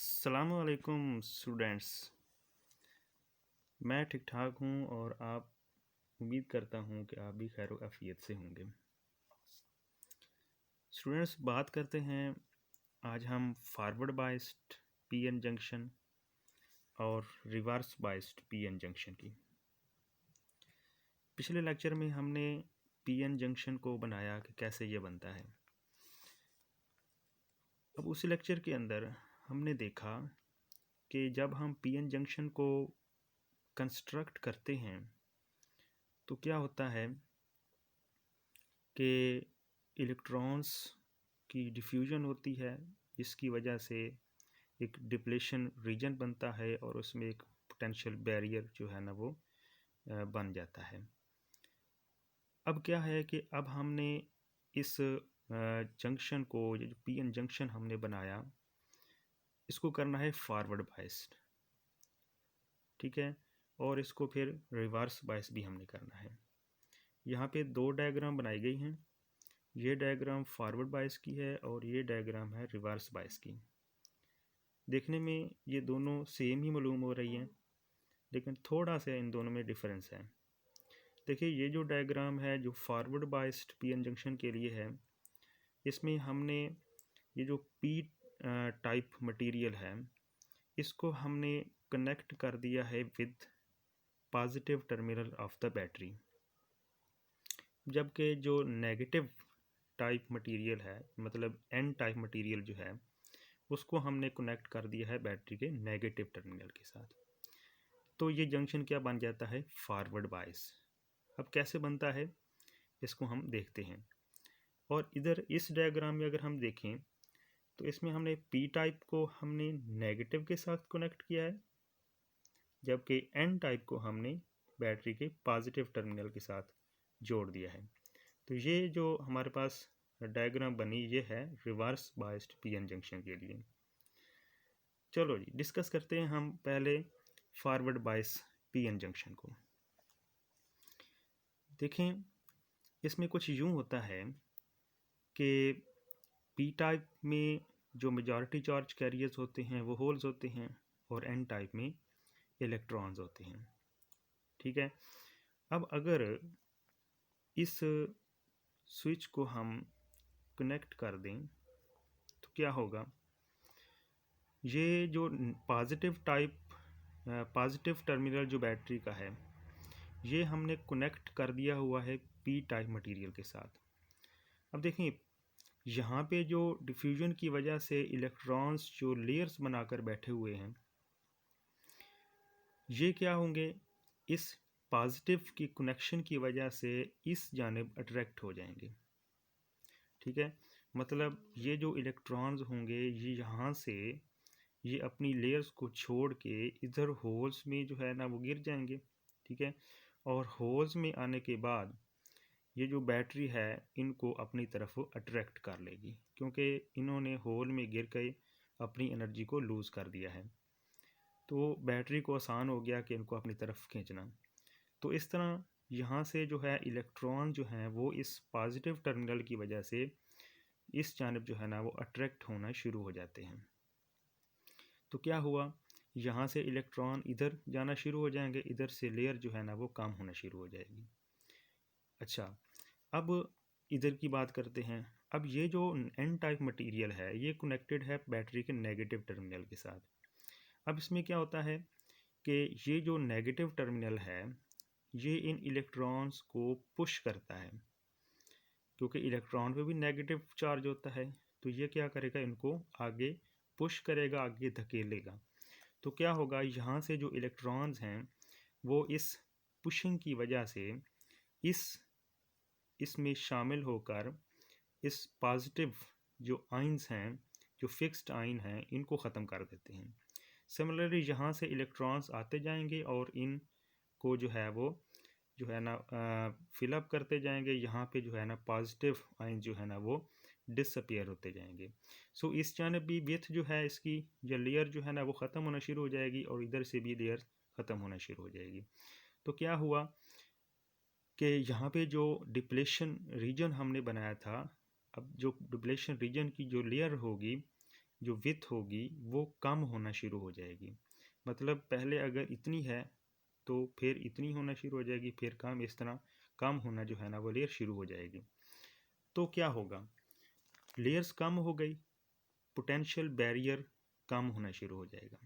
अस्सलामुअलैकुम स्टूडेंट्स। मैं ठीक ठाक हूँ और आप उम्मीद करता हूँ कि आप भी खैर आफियत से होंगे। स्टूडेंट्स, बात करते हैं आज हम फॉरवर्ड बाइस्ड पीएन जंक्शन और रिवर्स बाइस्ड पीएन जंक्शन की। पिछले लेक्चर में हमने पीएन जंक्शन को बनाया कि कैसे ये बनता है। अब उस लेक्चर के अंदर हमने देखा कि जब हम पीएन जंक्शन को कंस्ट्रक्ट करते हैं तो क्या होता है कि इलेक्ट्रॉन्स की डिफ्यूजन होती है, जिसकी वजह से एक डिप्लेशन रीजन बनता है और उसमें एक पोटेंशियल बैरियर जो है ना वो बन जाता है। अब क्या है कि अब हमने इस जंक्शन को, जो पीएन जंक्शन हमने बनाया, इसको करना है फॉरवर्ड बाइस्ड, ठीक है, और इसको फिर रिवर्स बाइस भी हमने करना है। यहाँ पे दो डायग्राम बनाई गई हैं। ये डायग्राम फॉरवर्ड बाइस की है और ये डायग्राम है रिवर्स बाइस की। देखने में ये दोनों सेम ही मालूम हो रही हैं, लेकिन थोड़ा सा इन दोनों में डिफरेंस है। देखिए, ये जो डायग्राम है जो फॉरवर्ड बाइस्ड पीएन जंक्शन के लिए है, इसमें हमने ये जो पी टाइप मटेरियल है, इसको हमने कनेक्ट कर दिया है with positive terminal of the battery, जबकि जो नेगेटिव टाइप मटेरियल है, मतलब एन टाइप मटेरियल जो है, उसको हमने कनेक्ट कर दिया है बैटरी के नेगेटिव टर्मिनल के साथ। तो ये जंक्शन क्या बन जाता है? फॉरवर्ड बाइस। अब कैसे बनता है इसको हम देखते हैं। और इधर इस डायग्राम में अगर हम देखें तो इसमें हमने पी टाइप को हमने नेगेटिव के साथ कनेक्ट किया है, जबकि एन टाइप को हमने बैटरी के पॉजिटिव टर्मिनल के साथ जोड़ दिया है। तो ये जो हमारे पास डायग्राम बनी, ये है रिवर्स बाइस्ड पीएन जंक्शन के लिए। चलो जी, डिस्कस करते हैं हम पहले फॉरवर्ड बाइस पीएन जंक्शन को। देखें, इसमें कुछ यूँ होता है कि पी टाइप में जो मेजॉरिटी चार्ज कैरियर्स होते हैं वो होल्स होते हैं, और एन टाइप में इलेक्ट्रॉन्स होते हैं, ठीक है। अब अगर इस स्विच को हम कनेक्ट कर दें तो क्या होगा? ये जो पॉजिटिव टर्मिनल जो बैटरी का है, ये हमने कनेक्ट कर दिया हुआ है पी टाइप मटेरियल के साथ। अब देखें, यहाँ पे जो डिफ्यूजन की वजह से इलेक्ट्रॉन्स जो लेयर्स बनाकर बैठे हुए हैं, ये क्या होंगे? इस पॉजिटिव की कनेक्शन की वजह से इस जानिब अट्रैक्ट हो जाएंगे, ठीक है। मतलब ये जो इलेक्ट्रॉन्स होंगे, ये यहाँ से ये अपनी लेयर्स को छोड़ के इधर होल्स में जो है ना वो गिर जाएंगे, ठीक है। और होल्स में आने के बाद ये जो बैटरी है इनको अपनी तरफ अट्रैक्ट कर लेगी, क्योंकि इन्होंने होल में गिर के अपनी एनर्जी को लूज़ कर दिया है। तो बैटरी को आसान हो गया कि इनको अपनी तरफ खींचना। तो इस तरह यहाँ से जो है इलेक्ट्रॉन जो हैं वो इस पॉजिटिव टर्मिनल की वजह से इस जानिब जो है ना वो अट्रैक्ट होना शुरू हो जाते हैं। तो क्या हुआ? यहाँ से इलेक्ट्रॉन इधर जाना शुरू हो जाएंगे, इधर से लेयर जो है ना वो कम होना शुरू हो जाएगी। अच्छा, अब इधर की बात करते हैं। अब ये जो एन टाइप मटेरियल है, ये कनेक्टेड है बैटरी के नेगेटिव टर्मिनल के साथ। अब इसमें क्या होता है कि ये जो नेगेटिव टर्मिनल है, ये इन इलेक्ट्रॉन्स को पुश करता है, क्योंकि इलेक्ट्रॉन पे भी नेगेटिव चार्ज होता है। तो ये क्या करेगा? इनको आगे पुश करेगा, आगे धकेलेगा। तो क्या होगा? यहाँ से जो इलेक्ट्रॉन्स हैं वो इस पुशिंग की वजह से इसमें शामिल होकर इस पॉजिटिव जो आइंस हैं, जो फिक्स्ड आइन हैं, इनको ख़त्म कर देते हैं। सिमिलरली यहाँ से इलेक्ट्रॉन्स आते जाएंगे और इनको जो है वो जो है ना फिलअप करते जाएंगे। यहाँ पे जो है ना पॉजिटिव आइन जो है ना वो डिसअपियर होते जाएंगे। सो इस जानब भी विथ जो है इसकी या लेयर जो है ना वो ख़त्म होना शुरू हो जाएगी, और इधर से भी लेयर ख़त्म होना शुरू हो जाएगी। तो क्या हुआ कि यहाँ पे जो डिप्लेशन रीजन हमने बनाया था, अब जो डिप्लेशन रीजन की जो लेयर होगी, जो विथ होगी वो कम होना शुरू हो जाएगी। मतलब पहले अगर इतनी है तो फिर इतनी होना शुरू हो जाएगी, फिर कम, इस तरह कम होना जो है ना वो लेयर शुरू हो जाएगी। तो क्या होगा, लेयर्स कम हो गई, पोटेंशियल बैरियर कम होना शुरू हो जाएगा।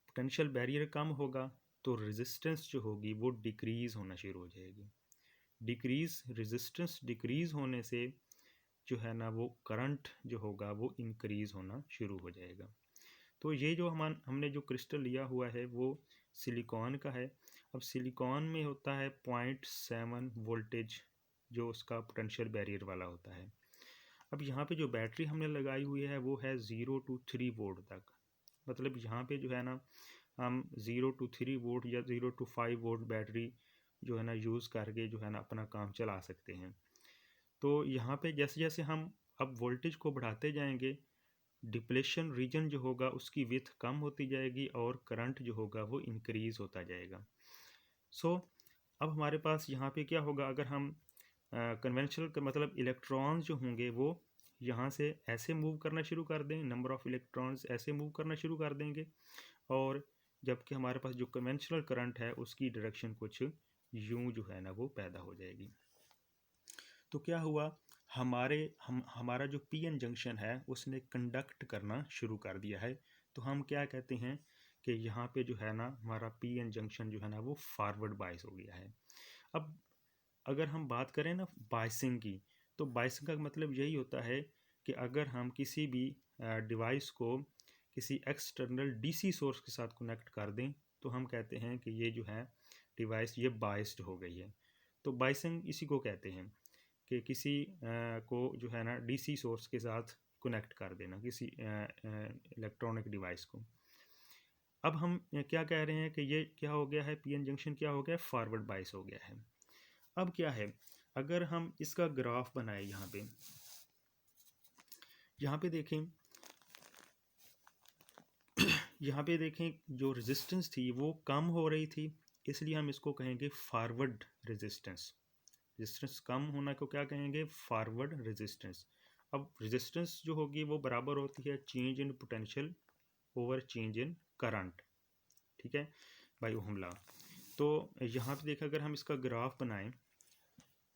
पोटेंशियल बैरियर कम होगा तो रेजिस्टेंस जो होगी वो डिक्रीज़ होना शुरू हो जाएगी। रेजिस्टेंस डिक्रीज़ होने से जो है ना वो करंट जो होगा वो इंक्रीज़ होना शुरू हो जाएगा। तो ये जो हमने जो क्रिस्टल लिया हुआ है वो सिलिकॉन का है। अब सिलिकॉन में होता है 0.7 वोल्टेज जो उसका पोटेंशियल बैरियर वाला होता है। अब यहाँ पे जो बैटरी हमने लगाई हुई है वो है 0 to 3 वोल्ट तक। मतलब यहाँ पे जो है ना हम 0 to 3 वोल्ट या 0 to 5 वोल्ट बैटरी जो है ना यूज़ करके जो है ना अपना काम चला सकते हैं। तो यहाँ पे जैसे जैसे हम अब वोल्टेज को बढ़ाते जाएंगे, डिप्लेशन रीजन जो होगा उसकी विथ कम होती जाएगी और करंट जो होगा वो इंक्रीज़ होता जाएगा। सो अब हमारे पास यहाँ पे क्या होगा, अगर हम कन्वेंशनल का मतलब इलेक्ट्रॉन्स जो होंगे वो यहाँ से ऐसे मूव करना शुरू कर दें, नंबर ऑफ़ इलेक्ट्रॉन्स ऐसे मूव करना शुरू कर देंगे, और जबकि हमारे पास जो कन्वेंशनल करंट है उसकी डायरेक्शन कुछ यूं जो है ना वो पैदा हो जाएगी। तो क्या हुआ, हमारा जो पीएन जंक्शन है उसने कंडक्ट करना शुरू कर दिया है। तो हम क्या कहते हैं कि यहाँ पे जो है ना हमारा पीएन जंक्शन जो है ना वो फॉरवर्ड बायस हो गया है। अब अगर हम बात करें ना बायसिंग की, तो बायसिंग का मतलब यही होता है कि अगर हम किसी भी डिवाइस को किसी एक्सटर्नल डीसी सोर्स के साथ कनेक्ट कर दें तो हम कहते हैं कि ये जो है डिवाइस ये बायस्ड हो गई है। तो बायसिंग इसी को कहते हैं कि किसी को जो है ना डीसी सोर्स के साथ कनेक्ट कर देना किसी इलेक्ट्रॉनिक डिवाइस को। अब हम क्या कह रहे हैं कि ये क्या हो गया है, पीएन जंक्शन क्या हो गया, फॉरवर्ड बायस हो गया है। अब क्या है, अगर हम इसका ग्राफ बनाए यहाँ पे देखें यहाँ पे देखें जो रेजिस्टेंस थी वो कम हो रही थी, इसलिए हम इसको कहेंगे फॉरवर्ड रेजिस्टेंस। रेजिस्टेंस कम होना को क्या कहेंगे, फॉरवर्ड रेजिस्टेंस। अब रेजिस्टेंस जो होगी वो बराबर होती है change in potential over change in current, ठीक है, बाय ओहम लॉ। तो यहाँ पे देखा अगर हम इसका ग्राफ बनाएं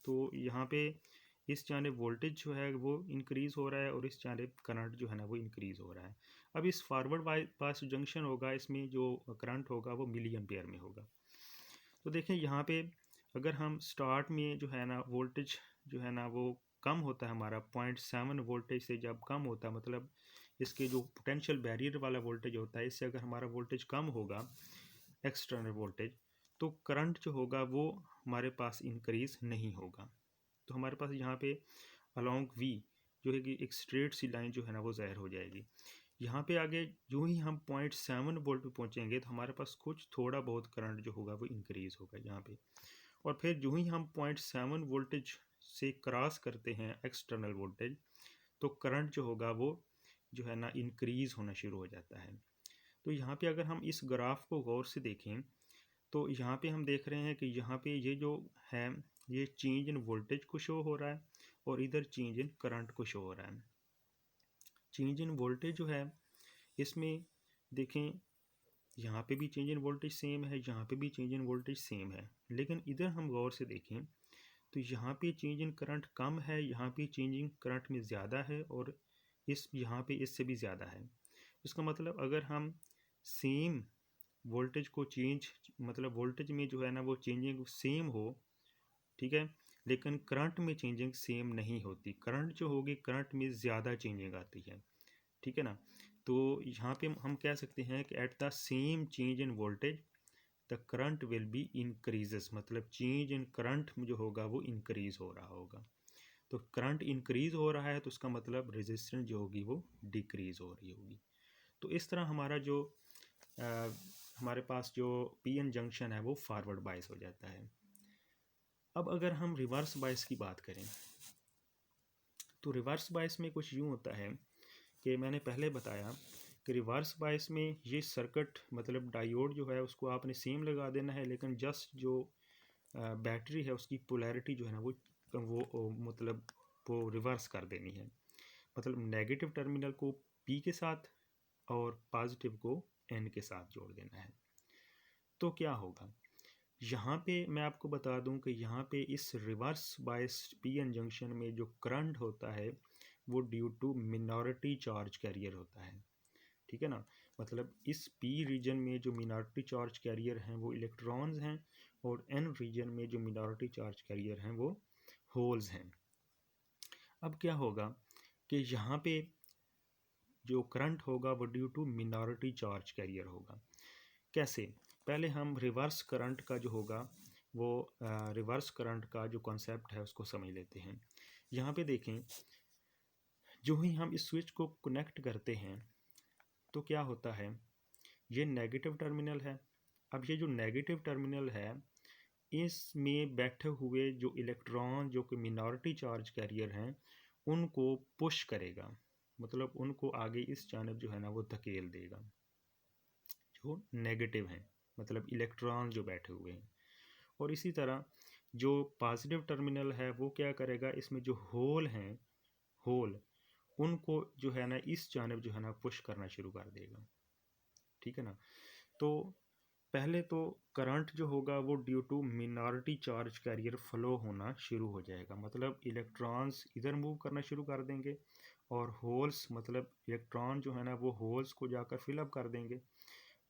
तो यहाँ पे इस जानब वोल्टेज जो है वो इंक्रीज़ हो रहा है और इस जानब करंट जो है ना वो इंक्रीज़ हो रहा है। अब इस फॉरवर्ड बायस जंक्शन होगा इसमें जो करंट होगा वो मिली एम्पियर में होगा। तो देखें यहाँ पे अगर हम स्टार्ट में जो है ना वोल्टेज जो है ना वो कम होता है हमारा 0.7 वोल्टेज से जब कम होता है, मतलब इसके जो पोटेंशियल बैरियर वाला वोल्टेज होता है इससे अगर हमारा वोल्टेज कम होगा एक्सटर्नल वोल्टेज, तो करंट जो होगा वो हमारे पास इंक्रीज़ नहीं होगा। तो हमारे पास यहाँ पे अलोंग वी जो है कि एक स्ट्रेट सी लाइन जो है ना वो ज़ाहिर हो जाएगी। यहाँ पे आगे जो ही हम 0.7 वोल्ट पे पहुँचेंगे तो हमारे पास कुछ थोड़ा बहुत करंट जो होगा वो इंक्रीज़ होगा यहाँ पे, और फिर जो ही हम 0.7 वोल्टेज से क्रॉस करते हैं एक्सटर्नल वोल्टेज तो करंट जो होगा वो जो है ना इंक्रीज़ होना शुरू हो जाता है। तो यहाँ पे अगर हम इस ग्राफ को गौर से देखें तो यहाँ पे हम देख रहे हैं कि यहाँ पे ये जो है ये चेंज इन वोल्टेज को शो हो रहा है और इधर चेंज इन करंट को शो हो रहा है। चेंज इन वोल्टेज जो है इसमें देखें यहाँ पे भी चेंज इन वोल्टेज सेम है, यहाँ पे भी चेंज इन वोल्टेज सेम है, लेकिन इधर हम गौर से देखें तो यहाँ पे चेंज इन करंट कम है, यहाँ पे चेंज इन करंट में ज़्यादा है और इस यहाँ पे इससे भी ज़्यादा है। इसका मतलब अगर हम सेम वोल्टेज को चेंज मतलब वोल्टेज में जो है ना वो चेंजिंग सेम हो, ठीक है, लेकिन करंट में चेंजिंग सेम नहीं होती, करंट जो होगी करंट में ज़्यादा चेंजिंग आती है, ठीक है ना। तो यहाँ पे हम कह सकते हैं कि at the same change in voltage the current will be increases, मतलब चेंज इन करंट जो होगा वो इंक्रीज़ हो रहा होगा। तो करंट इंक्रीज़ हो रहा है तो उसका मतलब रेजिस्टेंस जो होगी वो डिक्रीज़ हो रही होगी। तो इस तरह हमारा जो हमारे पास जो पीएन जंक्शन है वो फॉरवर्ड बायस हो जाता है। अब अगर हम रिवर्स बायस की बात करें तो रिवर्स बायस में कुछ यूँ होता है कि मैंने पहले बताया कि रिवर्स बायस में ये सर्किट मतलब डायोड जो है उसको आपने सेम लगा देना है, लेकिन जस्ट जो बैटरी है उसकी पोलैरिटी जो है ना वो मतलब वो रिवर्स कर देनी है। मतलब नेगेटिव टर्मिनल को P के साथ और पॉजिटिव को N के साथ जोड़ देना है। तो क्या होगा, यहाँ पे मैं आपको बता दूं कि यहाँ पे इस रिवर्स बायस पीएन जंक्शन में जो करंट होता है वो due to minority charge carrier होता है। ठीक है ना, मतलब इस पी रीजन में जो मिनॉरिटी चार्ज कैरियर हैं वो इलेक्ट्रॉन्स हैं, और एन रीजन में जो मिनॉरिटी चार्ज कैरियर हैं वो होल्स हैं। अब क्या होगा कि यहाँ पे जो करंट होगा वो due to minority charge carrier होगा। कैसे, पहले हम रिवर्स करंट का जो होगा वो रिवर्स करंट का जो कॉन्सेप्ट है उसको समझ लेते हैं। यहाँ पे देखें, जो ही हम इस स्विच को कनेक्ट करते हैं तो क्या होता है, ये नेगेटिव टर्मिनल है। अब ये जो नेगेटिव टर्मिनल है इसमें बैठे हुए जो इलेक्ट्रॉन जो कि मिनॉरिटी चार्ज कैरियर हैं उनको पुश करेगा, मतलब उनको आगे इस जानब जो है ना वो धकेल देगा, जो नेगेटिव हैं, मतलब इलेक्ट्रॉन जो बैठे हुए हैं। और इसी तरह जो पॉजिटिव टर्मिनल है वो क्या करेगा, इसमें जो होल हैं, होल उनको जो है ना इस जानब जो है ना पुश करना शुरू कर देगा। ठीक है ना, तो पहले तो करंट जो होगा वो due to minority charge carrier flow होना शुरू हो जाएगा, मतलब इलेक्ट्रॉन्स इधर मूव करना शुरू कर देंगे और होल्स, मतलब इलेक्ट्रॉन जो है ना वो होल्स को जाकर फिलअप कर देंगे।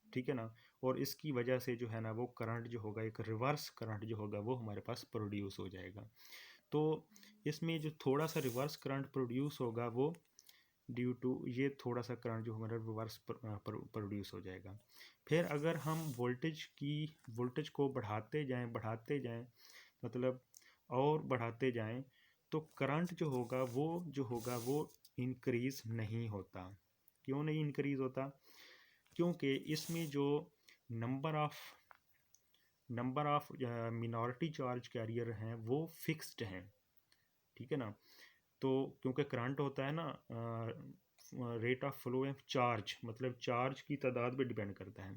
ठीक है ना, और इसकी वजह से जो है ना वो करंट जो होगा, एक रिवर्स करंट जो होगा वो हमारे पास प्रोड्यूस हो जाएगा। तो इसमें जो थोड़ा सा रिवर्स करंट प्रोड्यूस होगा वो ड्यू टू ये थोड़ा सा करंट जो हमारा रिवर्स प्रोड्यूस हो जाएगा। फिर अगर हम वोल्टेज को बढ़ाते जाएं, मतलब और बढ़ाते जाएं, तो करंट जो होगा वो इंक्रीज़ नहीं होता। क्यों नहीं इंक्रीज़ होता, क्योंकि इसमें जो number of minority charge career हैं वो फिक्स्ड हैं। ठीक है ना, तो क्योंकि करंट होता है ना rate of flow of charge, मतलब चार्ज की तादाद पे डिपेंड करता है।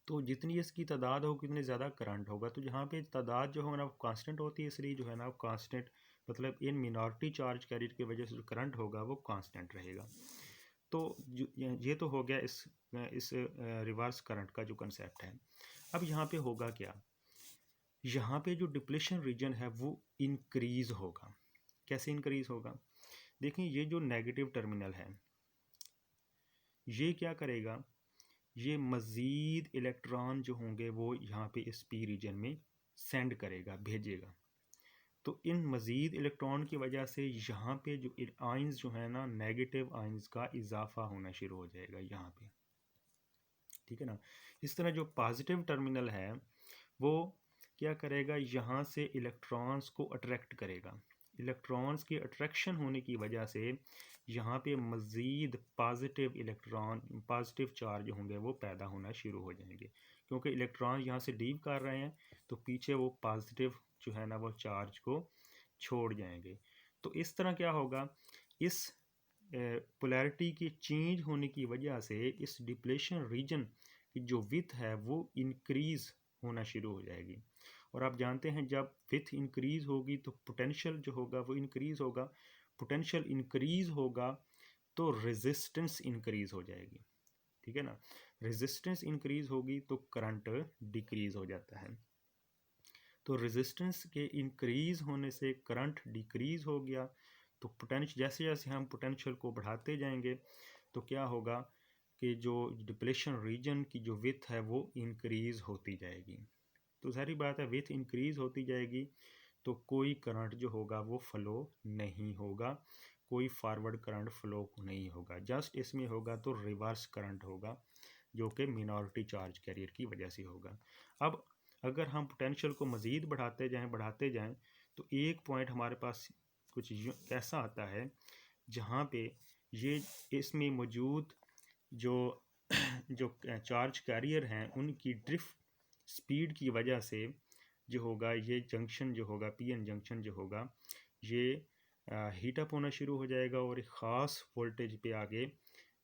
तो जितनी इसकी तादाद होगी उतनी ज़्यादा करंट होगा। तो जहाँ पे तादाद जो है ना वो कांस्टेंट होती है, इसलिए जो है ना वो कांस्टेंट, मतलब इन मिनॉरिटी चार्ज कैरियर की वजह से जो करंट होगा वो कांस्टेंट रहेगा। तो ये तो हो गया इस रिवर्स करंट का जो कंसेप्ट है। अब यहाँ पे होगा क्या, यहाँ पे जो डिप्लेशन रीजन है वो इंक्रीज़ होगा। कैसे इंक्रीज़ होगा, देखिए ये जो नेगेटिव टर्मिनल है ये क्या करेगा, ये मज़ीद इलेक्ट्रॉन जो होंगे वो यहाँ पे इस पी रीजन में सेंड करेगा, भेजेगा। तो इन मज़ीद इलेक्ट्रॉन की वजह से यहाँ पे जो आइंस जो है ना, नेगेटिव आइंस का इजाफा होना शुरू हो जाएगा यहाँ पे। ठीक है ना, इस तरह जो पॉजिटिव टर्मिनल है वो क्या करेगा, यहाँ से इलेक्ट्रॉन्स को अट्रैक्ट करेगा। इलेक्ट्रॉन्स की अट्रैक्शन होने की वजह से यहाँ पे मज़ीद पॉजिटिव चार्ज होंगे वो पैदा होना शुरू हो जाएंगे, क्योंकि इलेक्ट्रॉन यहाँ से लीव कर रहे हैं तो पीछे वो पॉजिटिव जो है ना वो चार्ज को छोड़ जाएंगे। तो इस तरह क्या होगा, इस पोलैरिटी की चेंज होने की वजह से इस डिप्लेशन रीजन की जो विड्थ है वो इंक्रीज़ होना शुरू हो जाएगी। और आप जानते हैं जब विड्थ इंक्रीज़ होगी तो पोटेंशियल जो होगा वो इंक्रीज़ होगा, पोटेंशियल इंक्रीज़ होगा तो रेजिस्टेंस इंक्रीज़ हो जाएगी। ठीक है ना, रेजिस्टेंस इंक्रीज़ होगी तो करंट डिक्रीज़ हो जाता है। तो रेजिस्टेंस के इंक्रीज़ होने से करंट डिक्रीज़ हो गया, तो पोटेंशियल जैसे जैसे हम पोटेंशियल को बढ़ाते जाएंगे तो क्या होगा कि जो डिप्लेशन रीजन की जो विड्थ है वो इंक्रीज़ होती जाएगी। तो सारी बात है, विड्थ इंक्रीज़ होती जाएगी तो कोई करंट जो होगा वो फ़्लो नहीं होगा, कोई फॉरवर्ड करंट फ़्लो नहीं होगा, जस्ट इसमें होगा तो रिवर्स करंट होगा जो कि मिनॉरिटी चार्ज कैरियर की वजह से होगा। अब अगर हम पोटेंशियल को मज़ीद बढ़ाते जाएं तो एक पॉइंट हमारे पास कुछ ऐसा आता है जहाँ पे ये इसमें मौजूद जो जो चार्ज कैरियर हैं उनकी ड्रिफ्ट स्पीड की वजह से जो होगा ये जंक्शन जो होगा पीएन जंक्शन जो होगा ये हीटअप होना शुरू हो जाएगा और एक ख़ास वोल्टेज पे आगे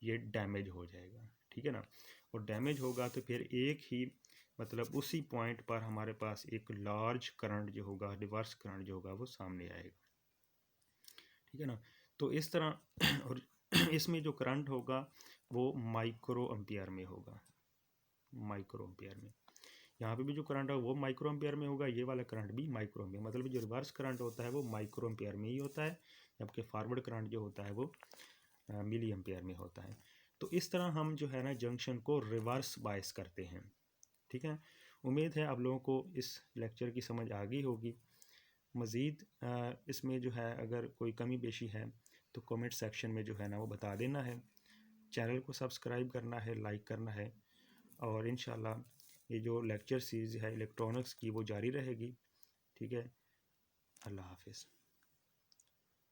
ये डैमेज हो जाएगा। ठीक है ना, और डैमेज होगा तो फिर एक ही मतलब उसी पॉइंट पर हमारे पास एक लार्ज करंट जो होगा, रिवर्स करंट जो होगा वो सामने आएगा। ठीक है ना, तो इस तरह और इसमें जो करंट होगा वो माइक्रो एम्पियर में होगा, माइक्रो एम्पियर में। यहाँ पे भी जो करंट है वो माइक्रो एम्पियर में होगा, ये वाला करंट भी माइक्रो एम्पियर, मतलब जो रिवर्स करंट होता है वो माइक्रो एम्पियर में ही होता है, जबकि फॉरवर्ड करंट जो होता है वो मिली एम्पियर में होता है। तो इस तरह हम जो है ना जंक्शन को रिवर्स बायस करते हैं। ठीक है, उम्मीद है आप लोगों को इस लेक्चर की समझ आ गई होगी। मज़ीद इसमें जो है अगर कोई कमी पेशी है तो कमेंट सेक्शन में जो है ना वो बता देना है। चैनल को सब्सक्राइब करना है, लाइक करना है, और इंशाल्लाह ये जो लेक्चर सीरीज़ है इलेक्ट्रॉनिक्स की वो जारी रहेगी। ठीक है, अल्लाह हाफिज़।